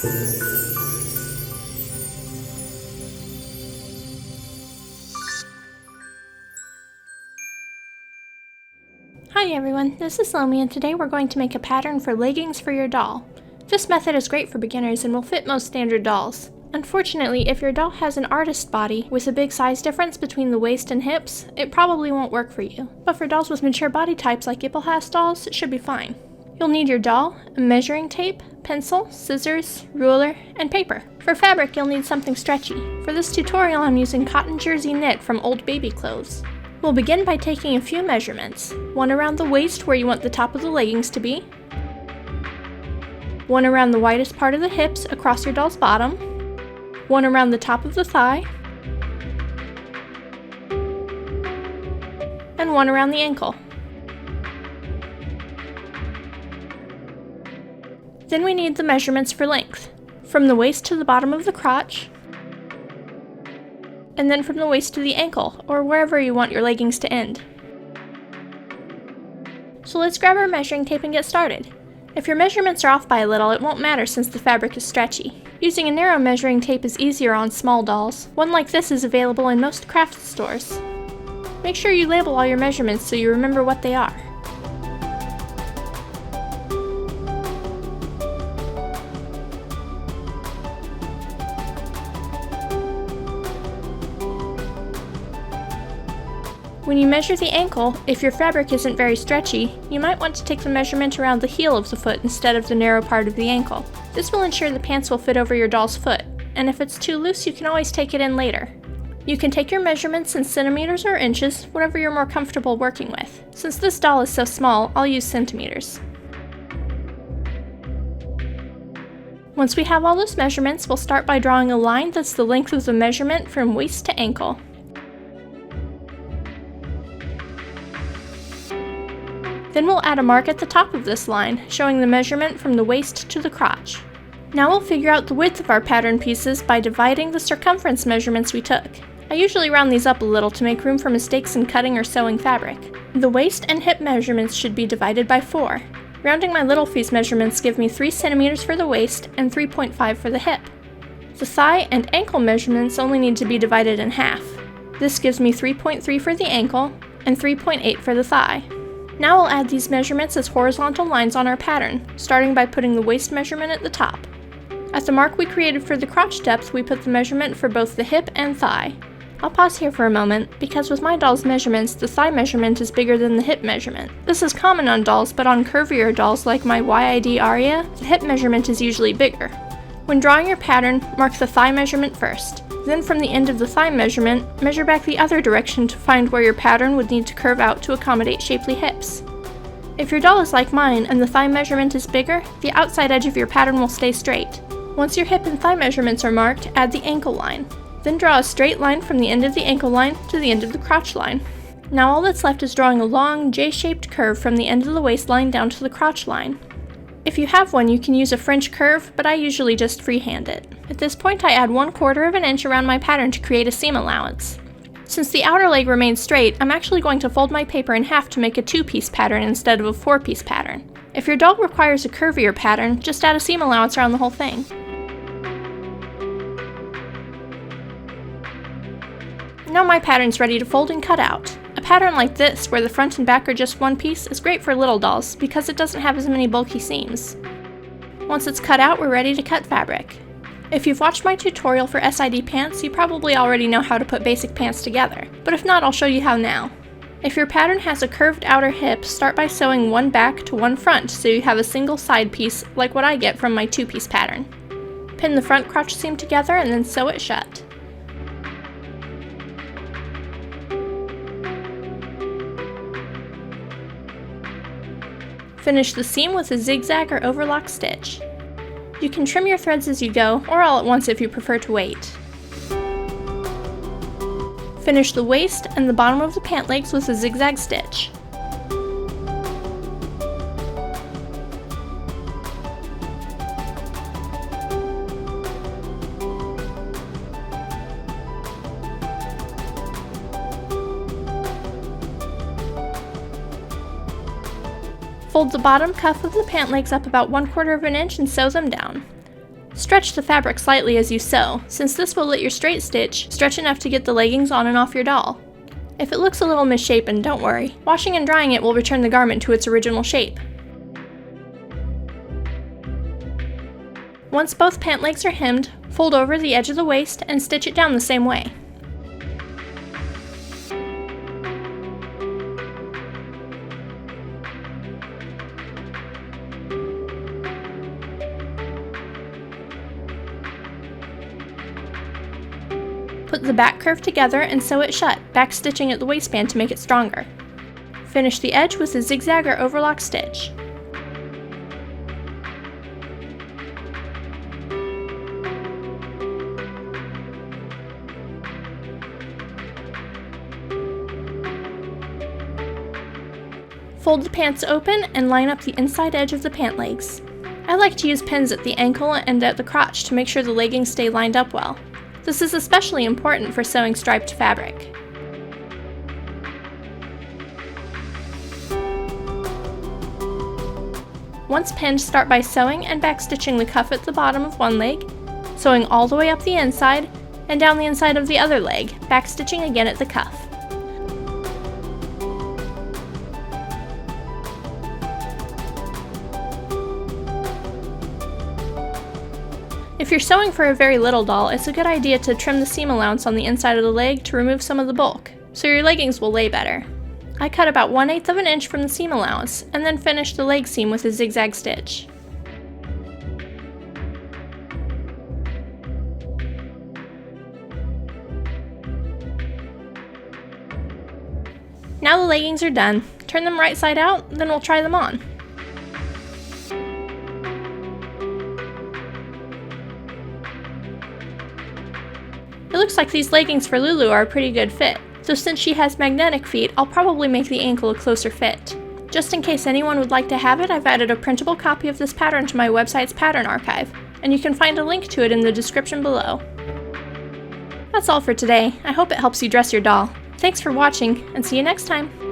Hi everyone, this is Lomi and today we're going to make a pattern for leggings for your doll. This method is great for beginners and will fit most standard dolls. Unfortunately, if your doll has an artist body with a big size difference between the waist and hips, it probably won't work for you. But for dolls with mature body types like Ippelhaas dolls, it should be fine. You'll need your doll, a measuring tape, pencil, scissors, ruler, and paper. For fabric, you'll need something stretchy. For this tutorial, I'm using cotton jersey knit from old baby clothes. We'll begin by taking a few measurements. One around the waist where you want the top of the leggings to be. One around the widest part of the hips across your doll's bottom. One around the top of the thigh. And one around the ankle. Then we need the measurements for length, from the waist to the bottom of the crotch, and then from the waist to the ankle, or wherever you want your leggings to end. So let's grab our measuring tape and get started. If your measurements are off by a little, it won't matter since the fabric is stretchy. Using a narrow measuring tape is easier on small dolls. One like this is available in most craft stores. Make sure you label all your measurements so you remember what they are. When you measure the ankle, if your fabric isn't very stretchy, you might want to take the measurement around the heel of the foot instead of the narrow part of the ankle. This will ensure the pants will fit over your doll's foot, and if it's too loose, you can always take it in later. You can take your measurements in centimeters or inches, whatever you're more comfortable working with. Since this doll is so small, I'll use centimeters. Once we have all those measurements, we'll start by drawing a line that's the length of the measurement from waist to ankle. Then we'll add a mark at the top of this line, showing the measurement from the waist to the crotch. Now we'll figure out the width of our pattern pieces by dividing the circumference measurements we took. I usually round these up a little to make room for mistakes in cutting or sewing fabric. The waist and hip measurements should be divided by 4. Rounding my little piece measurements give me 3 centimeters for the waist and 3.5 for the hip. The thigh and ankle measurements only need to be divided in half. This gives me 3.3 for the ankle and 3.8 for the thigh. Now we'll add these measurements as horizontal lines on our pattern, starting by putting the waist measurement at the top. At the mark we created for the crotch depth, we put the measurement for both the hip and thigh. I'll pause here for a moment, because with my doll's measurements, the thigh measurement is bigger than the hip measurement. This is common on dolls, but on curvier dolls like my YID Aria, the hip measurement is usually bigger. When drawing your pattern, mark the thigh measurement first. Then from the end of the thigh measurement, measure back the other direction to find where your pattern would need to curve out to accommodate shapely hips. If your doll is like mine and the thigh measurement is bigger, the outside edge of your pattern will stay straight. Once your hip and thigh measurements are marked, add the ankle line. Then draw a straight line from the end of the ankle line to the end of the crotch line. Now all that's left is drawing a long, J-shaped curve from the end of the waistline down to the crotch line. If you have one, you can use a French curve, but I usually just freehand it. At this point, I add 1/4 of an inch around my pattern to create a seam allowance. Since the outer leg remains straight, I'm actually going to fold my paper in half to make a 2-piece pattern instead of a 4-piece pattern. If your doll requires a curvier pattern, just add a seam allowance around the whole thing. Now my pattern's ready to fold and cut out. A pattern like this, where the front and back are just one piece, is great for little dolls because it doesn't have as many bulky seams. Once it's cut out, we're ready to cut fabric. If you've watched my tutorial for SID pants, you probably already know how to put basic pants together, but if not, I'll show you how now. If your pattern has a curved outer hip, start by sewing one back to one front so you have a single side piece like what I get from my 2-piece pattern. Pin the front crotch seam together and then sew it shut. Finish the seam with a zigzag or overlock stitch. You can trim your threads as you go, or all at once if you prefer to wait. Finish the waist and the bottom of the pant legs with a zigzag stitch. Fold the bottom cuff of the pant legs up about 1/4 of an inch and sew them down. Stretch the fabric slightly as you sew, since this will let your straight stitch stretch enough to get the leggings on and off your doll. If it looks a little misshapen, don't worry. Washing and drying it will return the garment to its original shape. Once both pant legs are hemmed, fold over the edge of the waist and stitch it down the same way. Put the back curve together and sew it shut, backstitching at the waistband to make it stronger. Finish the edge with a zigzag or overlock stitch. Fold the pants open and line up the inside edge of the pant legs. I like to use pins at the ankle and at the crotch to make sure the leggings stay lined up well. This is especially important for sewing striped fabric. Once pinned, start by sewing and backstitching the cuff at the bottom of one leg, sewing all the way up the inside, and down the inside of the other leg, backstitching again at the cuff. If you're sewing for a very little doll, it's a good idea to trim the seam allowance on the inside of the leg to remove some of the bulk, so your leggings will lay better. I cut about 1/8 of an inch from the seam allowance, and then finished the leg seam with a zigzag stitch. Now the leggings are done. Turn them right side out, then we'll try them on. It looks like these leggings for Lulu are a pretty good fit, so since she has magnetic feet, I'll probably make the ankle a closer fit. Just in case anyone would like to have it, I've added a printable copy of this pattern to my website's pattern archive, and you can find a link to it in the description below. That's all for today. I hope it helps you dress your doll. Thanks for watching, and see you next time!